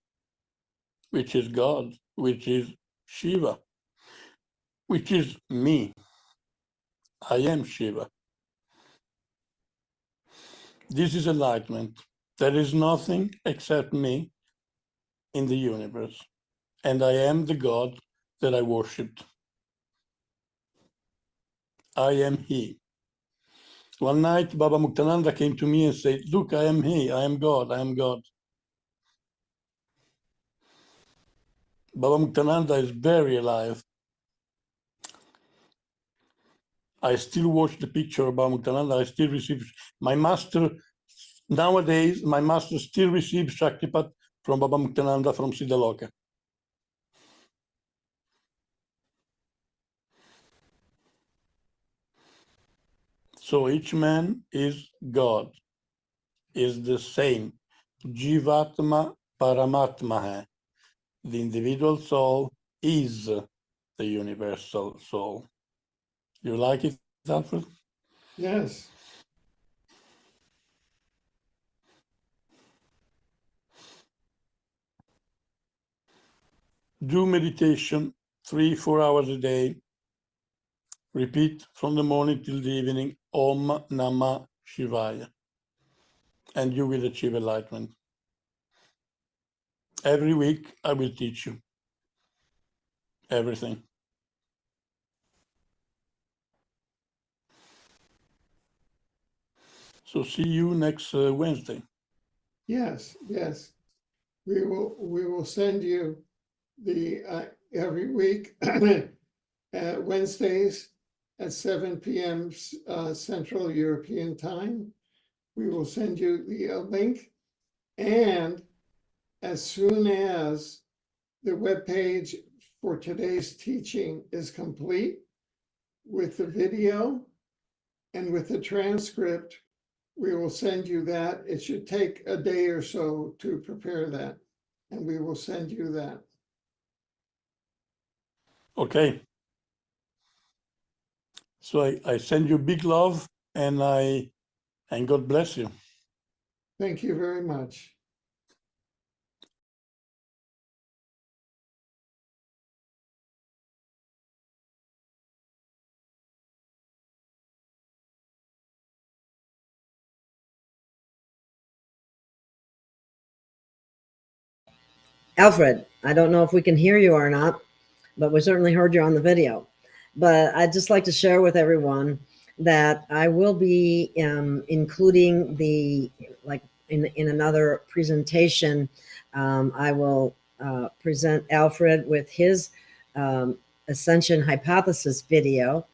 which is God, which is Shiva, which is me. I am Shiva. This is enlightenment. There is nothing except me in the universe, and I am the God that I worshipped. I am He. One night, Baba Muktananda came to me and said, look, I am He, I am God, I am God. Baba Muktananda is very alive. I still watch the picture of Baba Muktananda. I still receive, my master, nowadays, my master still receives Shaktipat from Baba Muktananda from Siddhaloka. So each man is God, is the same. Jivatma Paramatma hai. The individual soul is the universal soul. You like it, Alfred? Yes. Do meditation 3-4 hours a day. Repeat from the morning till the evening, Om Namah Shivaya. And you will achieve enlightenment. Every week, I will teach you everything. So see you next Wednesday. Yes. Yes. We will send you the every week Wednesdays at 7 p.m. Central European Time. We will send you the link, and as soon as the webpage for today's teaching is complete with the video and with the transcript, we will send you that. It should take a day or so to prepare that, and we will send you that. Okay. So I send you big love, and God bless you. Thank you very much. Alfred, I don't know if we can hear you or not, but we certainly heard you on the video. But I'd just like to share with everyone that I will be including the, like in another presentation, I will present Alfred with his Ascension hypothesis video.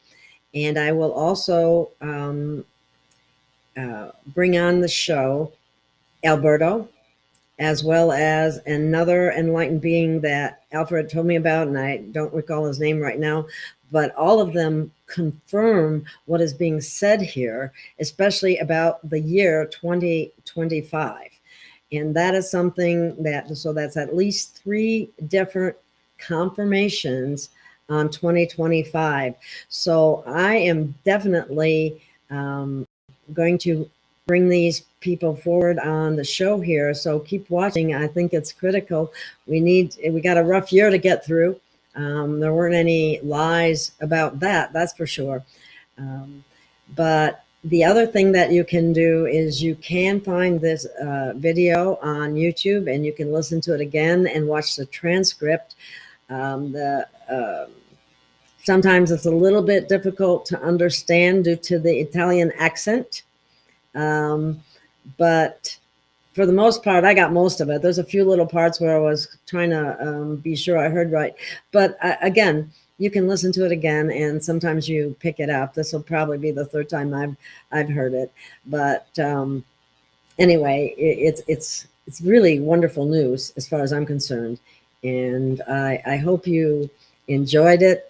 And I will also bring on the show Alberto, as well as another enlightened being that Alfred told me about, and I don't recall his name right now, but all of them confirm what is being said here, especially about the year 2025. And that is something that, so that's at least 3 different confirmations on 2025. So I am definitely going to bring these people forward on the show here. So keep watching. I think it's critical. We got a rough year to get through. There weren't any lies about that, that's for sure. But the other thing that you can do is you can find this video on YouTube, and you can listen to it again and watch the transcript. Sometimes it's a little bit difficult to understand due to the Italian accent. But for the most part, I got most of it. There's a few little parts where I was trying to be sure I heard right. But again, you can listen to it again, and sometimes you pick it up. This will probably be the 3rd time I've heard it. But anyway, it's really wonderful news as far as I'm concerned. And I hope you enjoyed it.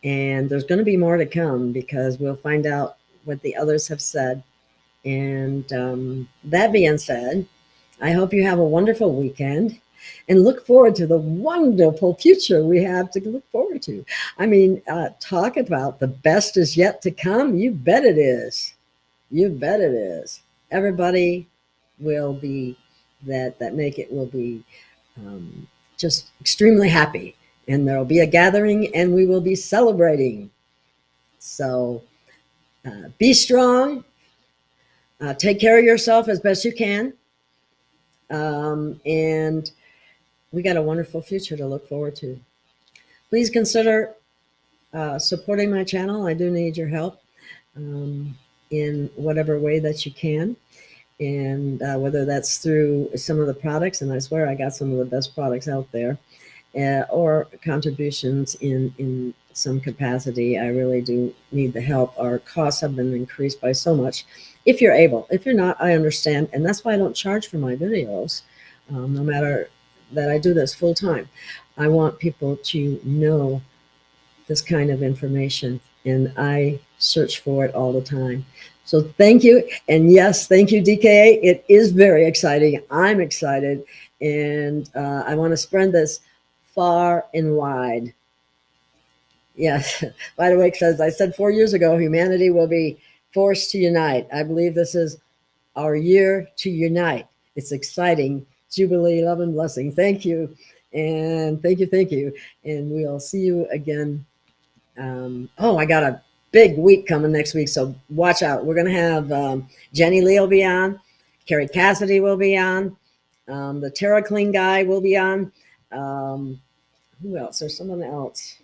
And there's going to be more to come, because we'll find out what the others have said. And that being said, I hope you have a wonderful weekend and look forward to the wonderful future we have to look forward to. I mean, talk about the best is yet to come. You bet it is. You bet it is. Everybody will be, that make it will be just extremely happy. And there will be a gathering, and we will be celebrating. So be strong. Take care of yourself as best you can. And we got a wonderful future to look forward to. Please consider supporting my channel. I do need your help in whatever way that you can. And whether that's through some of the products, and I swear I got some of the best products out there, or contributions in some capacity. I really do need the help. Our costs have been increased by so much. If you're able, if you're not, I understand. And that's why I don't charge for my videos, no matter that I do this full time. I want people to know this kind of information, and I search for it all the time. So thank you. And yes, thank you, DKA. It is very exciting. I'm excited. And I want to spread this far and wide. Yes. By the way, because I said 4 years ago, humanity will be forced to unite. I believe this is our year to unite. It's exciting. Jubilee, love, and blessing. Thank you. And thank you. And we'll see you again. I got a big week coming next week, so watch out. We're going to have Jenny Lee will be on. Carrie Cassidy will be on. The Terra Clean guy will be on. Who else? There's someone else.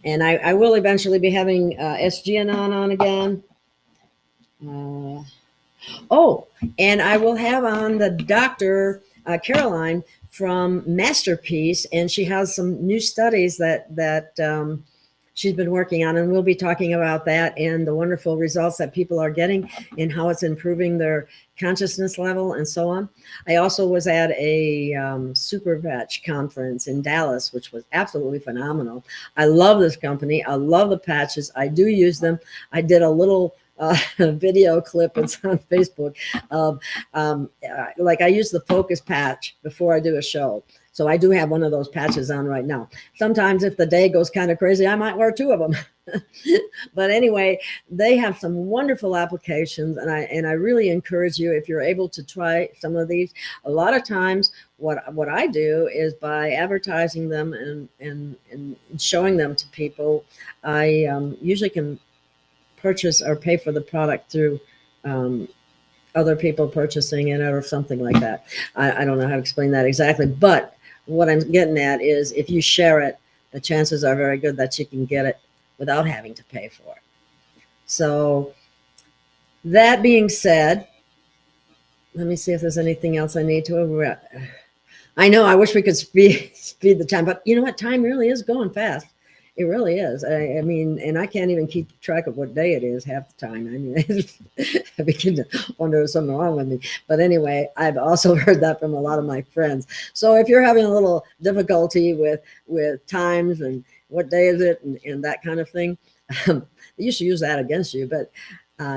And I will eventually be having SG on again. And I will have on the Dr. Caroline from Masterpiece, and she has some new studies that she's been working on, and we'll be talking about that and the wonderful results that people are getting and how it's improving their consciousness level and so on. I also was at a super patch conference in Dallas, which was absolutely phenomenal. I love this company. I love the patches. I do use them. I did a little video clip. It's on Facebook. Like I use the focus patch before I do a show. So I do have one of those patches on right now. Sometimes if the day goes kind of crazy, I might wear 2 of them. But anyway, they have some wonderful applications, and I really encourage you, if you're able to try some of these. A lot of times what I do is by advertising them and showing them to people, I usually can purchase or pay for the product through other people purchasing it or something like that. I don't know how to explain that exactly, but what I'm getting at is if you share it, the chances are very good that you can get it without having to pay for it. So that being said, let me see if there's anything else I need to. I know I wish we could speed the time, but you know what? Time really is going fast. It really is. I mean, and I can't even keep track of what day it is half the time. I mean, I begin to wonder if there's something wrong with me. But anyway, I've also heard that from a lot of my friends. So if you're having a little difficulty with times and what day is it and that kind of thing, they used to use that against you. But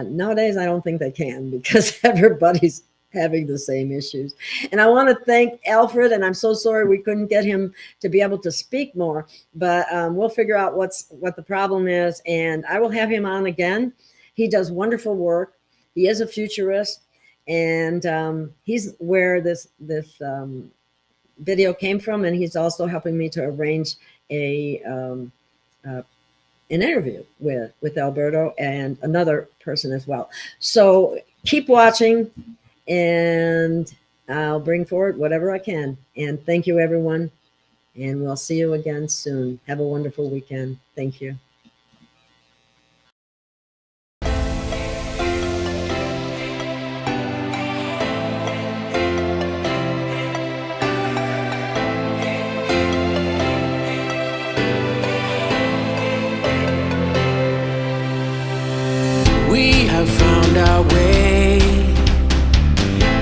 nowadays, I don't think they can, because everybody's having the same issues. And I want to thank Alfred, and I'm so sorry we couldn't get him to be able to speak more, but we'll figure out what the problem is, and I will have him on again. He does wonderful work. He is a futurist, and he's where this video came from, and he's also helping me to arrange an interview with Alberto and another person as well. So keep watching, and I'll bring forward whatever I can. And thank you, everyone. And we'll see you again soon. Have a wonderful weekend. Thank you. We have found our way.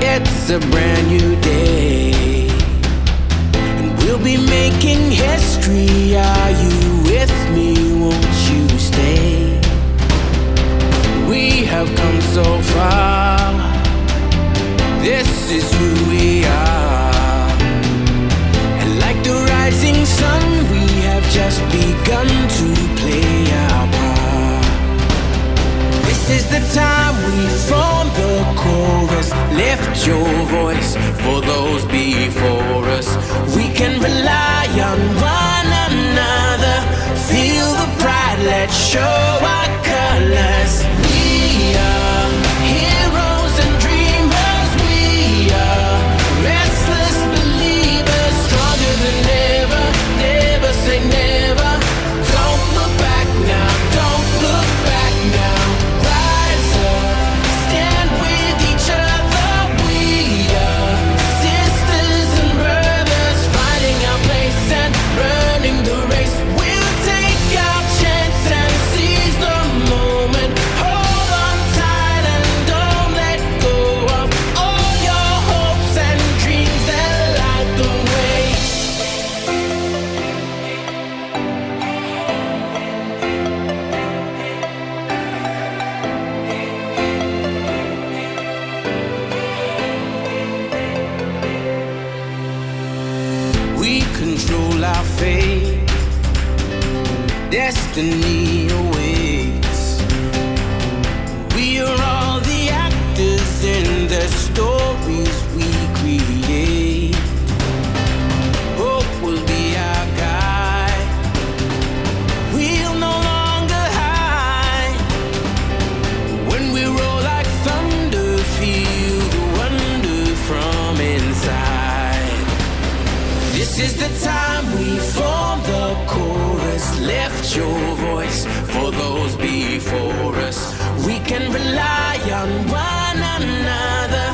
It's a brand new day, and we'll be making history. Are you with me? Won't you stay? We have come so far. This is who we are, and like the rising sun, we have just begun to play our part. This is the time we form the chorus. Lift your voice for those before us. We can rely on one another. Feel the pride, let's show our colors. We are heroes and dreamers. We are restless believers, stronger than ever. Never say never. Don't look back now, don't look back now. Rise up, stand with each other. We are sisters and brothers, fighting our place and running the race. We'll take our chance and seize the moment. Hold on tight and don't let go of all your hopes and dreams that light the way. We control our fate. Destiny awaits. We are all the actors in the stories we create. Hope will be our guide. We'll no longer hide. When we roll like thunder, feel the wonder from inside. This is the time we form the chorus. Lift your voice for those before us. We can rely on one another.